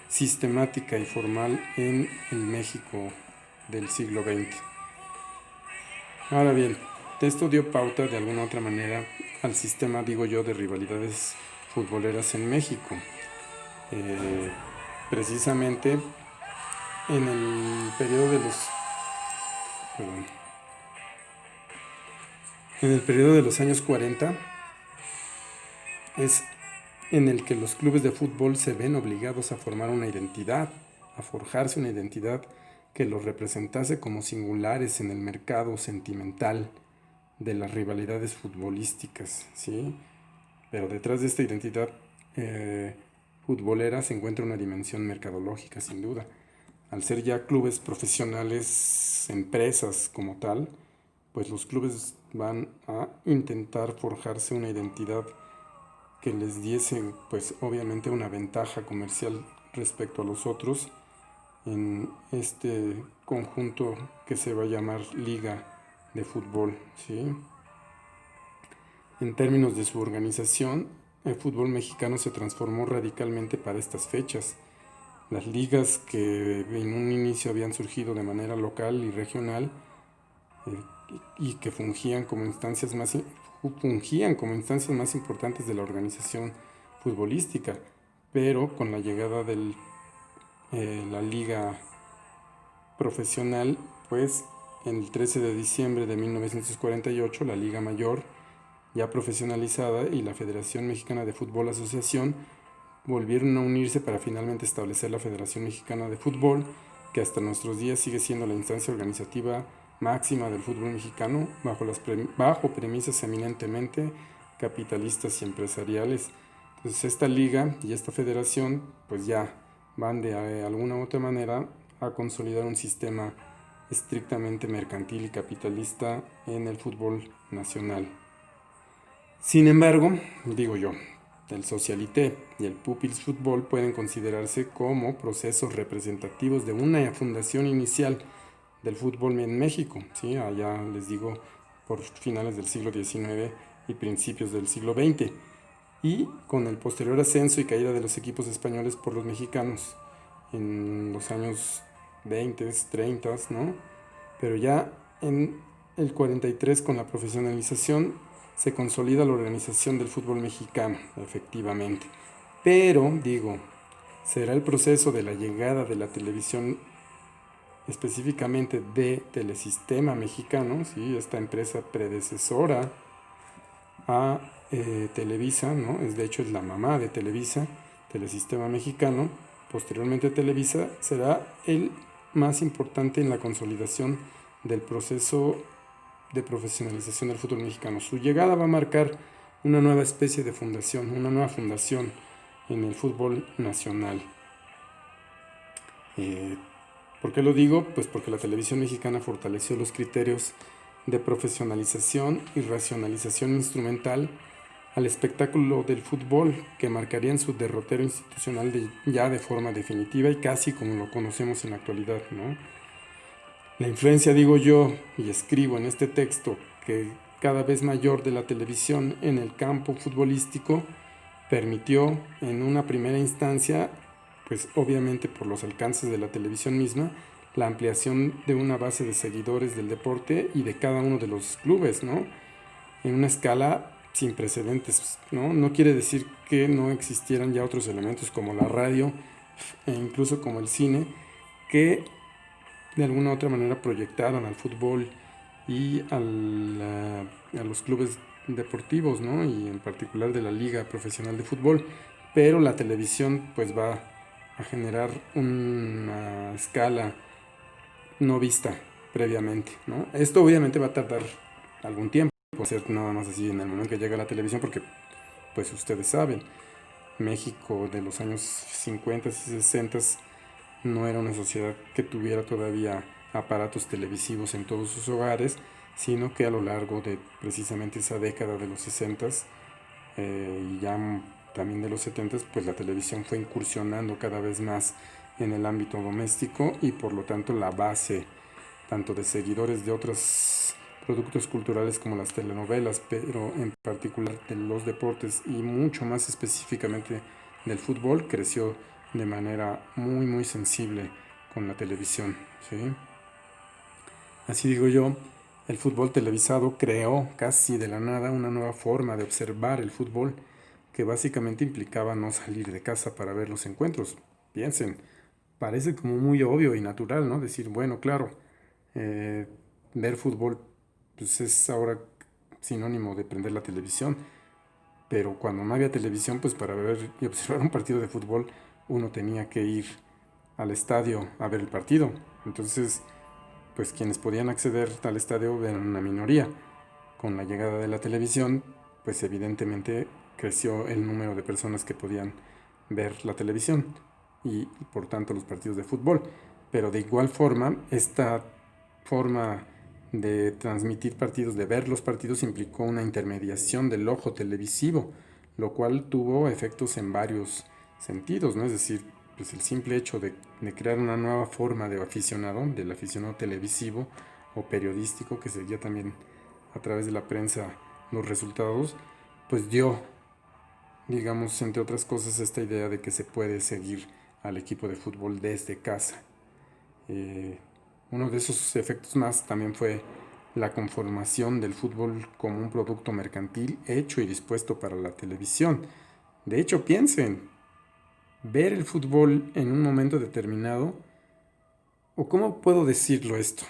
sistemática y formal en el México del siglo XX. Ahora bien, esto dio pauta de alguna otra manera al sistema, digo yo, de rivalidades futboleras en México. Precisamente en el periodo de los años 40 es en el que los clubes de fútbol se ven obligados a formar una identidad, a forjarse una identidad que los representase como singulares en el mercado sentimental de las rivalidades futbolísticas, ¿sí? Pero detrás de esta identidad futbolera se encuentra una dimensión mercadológica, sin duda. Al ser ya clubes profesionales, empresas como tal, pues los clubes van a intentar forjarse una identidad que les diese, pues obviamente, una ventaja comercial respecto a los otros en este conjunto que se va a llamar Liga de Fútbol, ¿sí? En términos de su organización, el fútbol mexicano se transformó radicalmente para estas fechas. Las ligas que en un inicio habían surgido de manera local y regional y que fungían como instancias más importantes de la organización futbolística, pero con la llegada de la liga profesional, pues el 13 de diciembre de 1948 la Liga Mayor, ya profesionalizada, y la Federación Mexicana de Fútbol Asociación volvieron a unirse para finalmente establecer la Federación Mexicana de Fútbol, que hasta nuestros días sigue siendo la instancia organizativa máxima del fútbol mexicano, bajo premisas eminentemente capitalistas y empresariales. Entonces esta liga y esta federación pues ya van de alguna u otra manera a consolidar un sistema estrictamente mercantil y capitalista en el fútbol nacional. Sin embargo, digo yo, el Socialité y el Pupils Fútbol pueden considerarse como procesos representativos de una fundación inicial del fútbol en México, ¿sí? Allá les digo por finales del siglo XIX y principios del siglo XX, y con el posterior ascenso y caída de los equipos españoles por los mexicanos en los años 20, 30, ¿no? Pero ya en el 43, con la profesionalización, se consolida la organización del fútbol mexicano, efectivamente. Pero, digo, será el proceso de la llegada de la televisión, específicamente de Telesistema Mexicano, ¿sí? Esta empresa predecesora a Televisa, ¿no? De hecho es la mamá de Televisa, Telesistema Mexicano. Posteriormente Televisa será el más importante en la consolidación del proceso de profesionalización del fútbol mexicano. Su llegada va a marcar una nueva especie de fundación, una nueva fundación en el fútbol nacional. ¿Por qué lo digo? Pues porque la televisión mexicana fortaleció los criterios de profesionalización y racionalización instrumental al espectáculo del fútbol que marcarían su derrotero institucional ya de forma definitiva y casi como lo conocemos en la actualidad, ¿no? La influencia, digo yo, y escribo en este texto, que cada vez mayor de la televisión en el campo futbolístico permitió en una primera instancia, pues obviamente por los alcances de la televisión misma, la ampliación de una base de seguidores del deporte y de cada uno de los clubes, ¿no? En una escala sin precedentes, ¿no? No quiere decir que no existieran ya otros elementos como la radio e incluso como el cine, que de alguna u otra manera proyectaran al fútbol y a los clubes deportivos, ¿no? Y en particular de la Liga Profesional de Fútbol. Pero la televisión pues va a generar una escala no vista previamente, ¿no? Esto obviamente va a tardar algún tiempo, puede ser nada más así en el momento que llega la televisión, porque pues ustedes saben, México de los años 50 y 60 no era una sociedad que tuviera todavía aparatos televisivos en todos sus hogares, sino que a lo largo de precisamente esa década de los 60 y ya también de los 70, pues la televisión fue incursionando cada vez más en el ámbito doméstico y por lo tanto la base tanto de seguidores de otros productos culturales como las telenovelas, pero en particular de los deportes y mucho más específicamente del fútbol, creció de manera muy muy sensible con la televisión, ¿sí? Así digo yo, el fútbol televisado creó casi de la nada una nueva forma de observar el fútbol que básicamente implicaba no salir de casa para ver los encuentros. Piensen, parece como muy obvio y natural, ¿no? Decir, bueno, claro, eh, ver fútbol pues es ahora sinónimo de prender la televisión, pero cuando no había televisión, pues para ver y observar un partido de fútbol uno tenía que ir al estadio a ver el partido. Entonces, pues quienes podían acceder al estadio eran una minoría. Con la llegada de la televisión, pues evidentemente creció el número de personas que podían ver la televisión y por tanto los partidos de fútbol. Pero de igual forma, esta forma de transmitir partidos, de ver los partidos, implicó una intermediación del ojo televisivo, lo cual tuvo efectos en varios sentidos, ¿no? Es decir, pues el simple hecho de crear una nueva forma de aficionado, del aficionado televisivo o periodístico que seguía también a través de la prensa los resultados, pues dio, digamos, entre otras cosas, esta idea de que se puede seguir al equipo de fútbol desde casa. Eh, Uno de esos efectos más también fue la conformación del fútbol como un producto mercantil hecho y dispuesto para la televisión. De hecho, piensen, ver el fútbol en un momento determinado, o cómo puedo decirlo esto.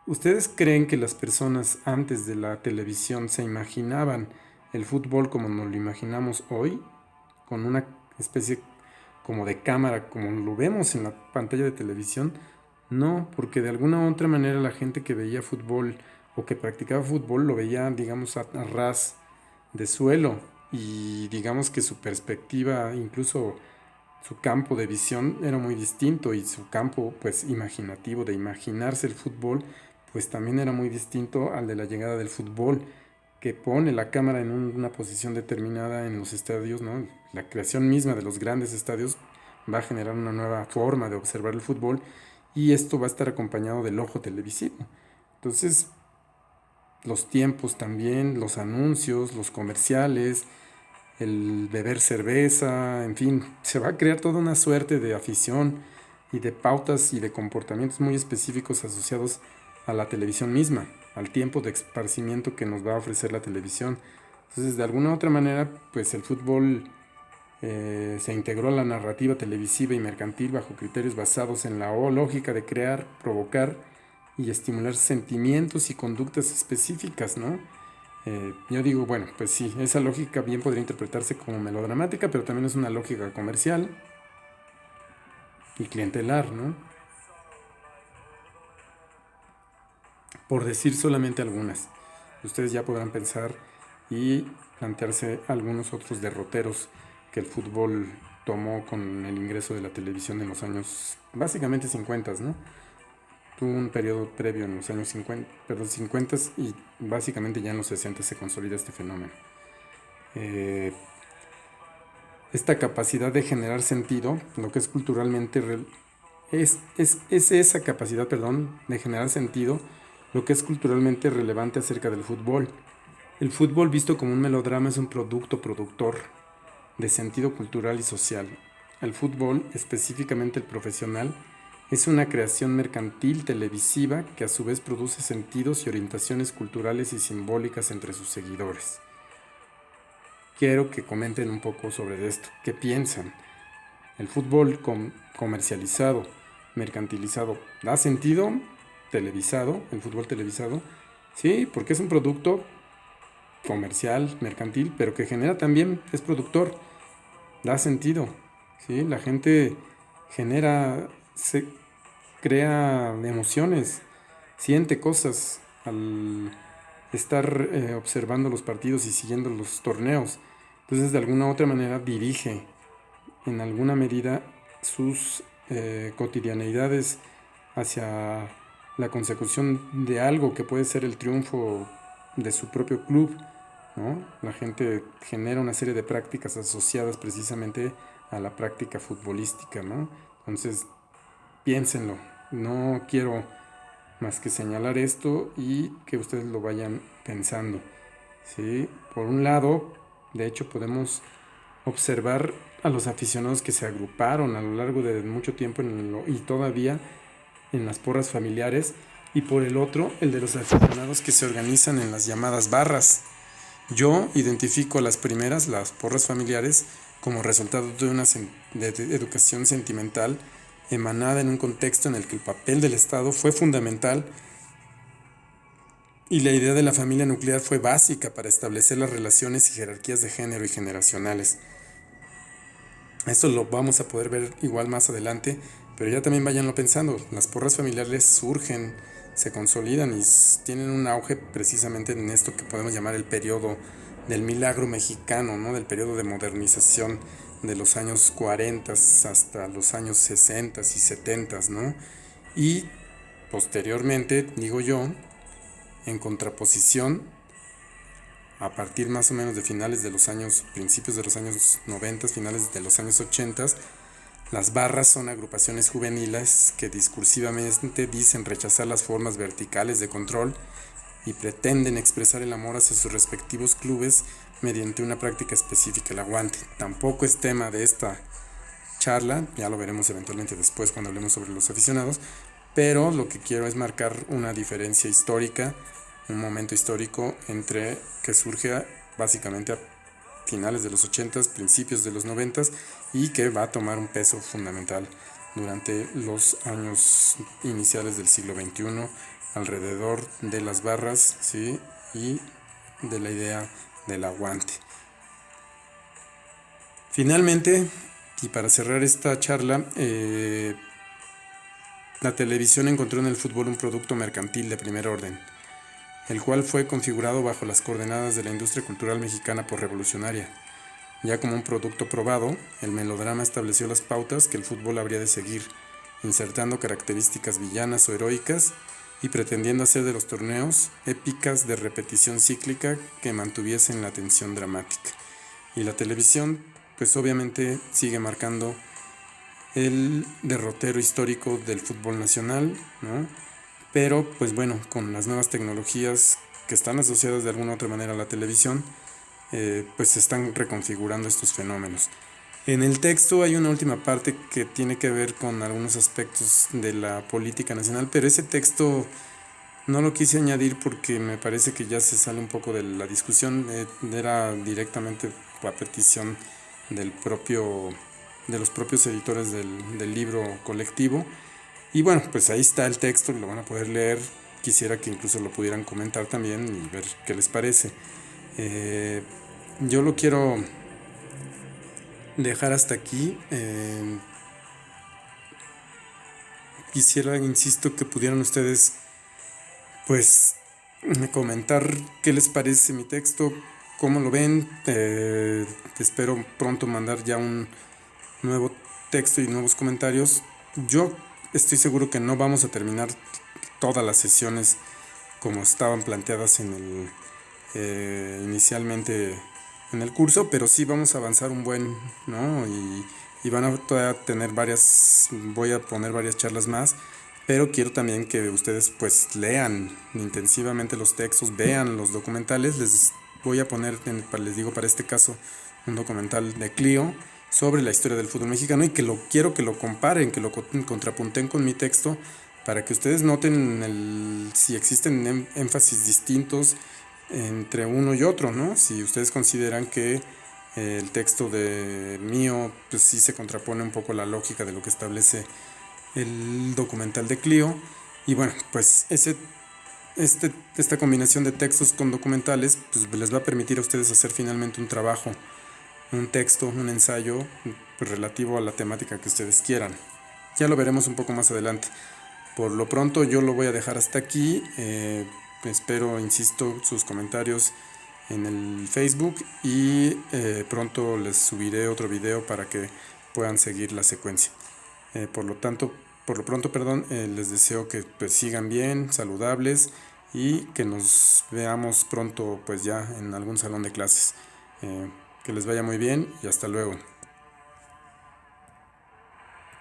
¿Ustedes creen que las personas antes de la televisión se imaginaban el fútbol como nos lo imaginamos hoy? Con una especie como de cámara, como lo vemos en la pantalla de televisión. No, porque de alguna u otra manera la gente que veía fútbol o que practicaba fútbol lo veía, digamos, a ras de suelo y digamos que su perspectiva, incluso su campo de visión era muy distinto y su campo pues imaginativo de imaginarse el fútbol pues también era muy distinto al de la llegada del fútbol que pone la cámara en una posición determinada en los estadios, ¿no? La creación misma de los grandes estadios va a generar una nueva forma de observar el fútbol y esto va a estar acompañado del ojo televisivo. Entonces, los tiempos también, los anuncios, los comerciales, el beber cerveza, en fin, se va a crear toda una suerte de afición y de pautas y de comportamientos muy específicos asociados a la televisión misma, al tiempo de esparcimiento que nos va a ofrecer la televisión. Entonces, de alguna u otra manera, pues el fútbol se integró a la narrativa televisiva y mercantil bajo criterios basados en la lógica de crear, provocar y estimular sentimientos y conductas específicas, ¿no? Yo digo, bueno, pues sí, esa lógica bien podría interpretarse como melodramática, pero también es una lógica comercial y clientelar, ¿no? Por decir solamente algunas. Ustedes ya podrán pensar y plantearse algunos otros derroteros que el fútbol tomó con el ingreso de la televisión en los años básicamente 50, ¿no? tuvo un periodo previo en los años 50, pero 50 y básicamente ya en los 60 se consolida este fenómeno. Eh, Esta capacidad de generar sentido, lo que es culturalmente es esa capacidad, perdón, de generar sentido, lo que es culturalmente relevante acerca del fútbol. El fútbol visto como un melodrama es un producto productor de sentido cultural y social. El fútbol, específicamente el profesional, es una creación mercantil televisiva que a su vez produce sentidos y orientaciones culturales y simbólicas entre sus seguidores. Quiero que comenten un poco sobre esto. ¿Qué piensan? ¿El fútbol comercializado, mercantilizado, da sentido? Televisado, el fútbol televisado. Sí, porque es un producto comercial, mercantil, pero que genera también, es productor, da sentido. ¿Sí? La gente genera, se crea emociones, siente cosas al estar observando los partidos y siguiendo los torneos. Entonces, de alguna u otra manera, dirige en alguna medida sus cotidianeidades hacia la consecución de algo que puede ser el triunfo de su propio club, ¿no? La gente genera una serie de prácticas asociadas precisamente a la práctica futbolística, ¿no? Entonces, piénsenlo. No quiero más que señalar esto y que ustedes lo vayan pensando, ¿sí? Por un lado, de hecho, podemos observar a los aficionados que se agruparon a lo largo de mucho tiempo y todavía en las porras familiares, y por el otro, el de los aficionados que se organizan en las llamadas barras. Yo identifico a las primeras, las porras familiares, como resultado de una de educación sentimental emanada en un contexto en el que el papel del Estado fue fundamental y la idea de la familia nuclear fue básica para establecer las relaciones y jerarquías de género y generacionales. Esto lo vamos a poder ver igual más adelante, pero ya también váyanlo pensando. Las porras familiares surgen, se consolidan y tienen un auge precisamente en esto que podemos llamar el periodo del milagro mexicano, ¿no? Del periodo de modernización de los años 40 hasta los años 60 y 70, ¿no? Y posteriormente, digo yo, en contraposición, a partir más o menos de finales de los años, principios de los años 90, finales de los años 80, las barras son agrupaciones juveniles que discursivamente dicen rechazar las formas verticales de control y pretenden expresar el amor hacia sus respectivos clubes mediante una práctica específica, el aguante. Tampoco es tema de esta charla, ya lo veremos eventualmente después cuando hablemos sobre los aficionados, pero lo que quiero es marcar una diferencia histórica, un momento histórico entre que surge básicamente a finales de los 80s, principios de los 90s y que va a tomar un peso fundamental durante los años iniciales del siglo XXI alrededor de las barras, ¿sí? Y de la idea del aguante. Finalmente, y para cerrar esta charla, la televisión encontró en el fútbol un producto mercantil de primer orden, el cual fue configurado bajo las coordenadas de la industria cultural mexicana posrevolucionaria. Ya como un producto probado, el melodrama estableció las pautas que el fútbol habría de seguir, insertando características villanas o heroicas y pretendiendo hacer de los torneos épicas de repetición cíclica que mantuviesen la tensión dramática. Y la televisión, pues obviamente sigue marcando el derrotero histórico del fútbol nacional, ¿no? Pero pues bueno, con las nuevas tecnologías que están asociadas de alguna u otra manera a la televisión, pues se están reconfigurando estos fenómenos. En el texto hay una última parte que tiene que ver con algunos aspectos de la política nacional, pero ese texto no lo quise añadir porque me parece que ya se sale un poco de la discusión, era directamente a petición del de los propios editores del libro colectivo. Y bueno, pues ahí está el texto, lo van a poder leer. Quisiera que incluso lo pudieran comentar también y ver qué les parece. Yo lo quiero dejar hasta aquí. Quisiera, insisto, que pudieran ustedes pues comentar qué les parece mi texto, cómo lo ven. Espero pronto mandar ya un nuevo texto y nuevos comentarios. Yo estoy seguro que no vamos a terminar todas las sesiones como estaban planteadas inicialmente en el curso, pero sí vamos a avanzar un buen, ¿no? Y van a todavía tener voy a poner varias charlas más, pero quiero también que ustedes pues lean intensivamente los textos, vean los documentales. Les voy a poner, les digo, para este caso, un documental de Clio sobre la historia del fútbol mexicano, y quiero que lo comparen, que lo contrapunten con mi texto, para que ustedes noten si existen énfasis distintos entre uno y otro, ¿no? Si ustedes consideran que el texto de mío, pues sí se contrapone un poco a la lógica de lo que establece el documental de Clio. Y bueno, pues esta combinación de textos con documentales pues les va a permitir a ustedes hacer finalmente un trabajo, un texto, un ensayo pues, relativo a la temática que ustedes quieran. Ya lo veremos un poco más adelante. Por lo pronto yo lo voy a dejar hasta aquí. Espero, insisto, sus comentarios en el Facebook, y pronto les subiré otro video para que puedan seguir la secuencia. Por lo pronto, perdón, les deseo que pues, sigan bien, saludables, y que nos veamos pronto pues ya en algún salón de clases. Que les vaya muy bien y hasta luego.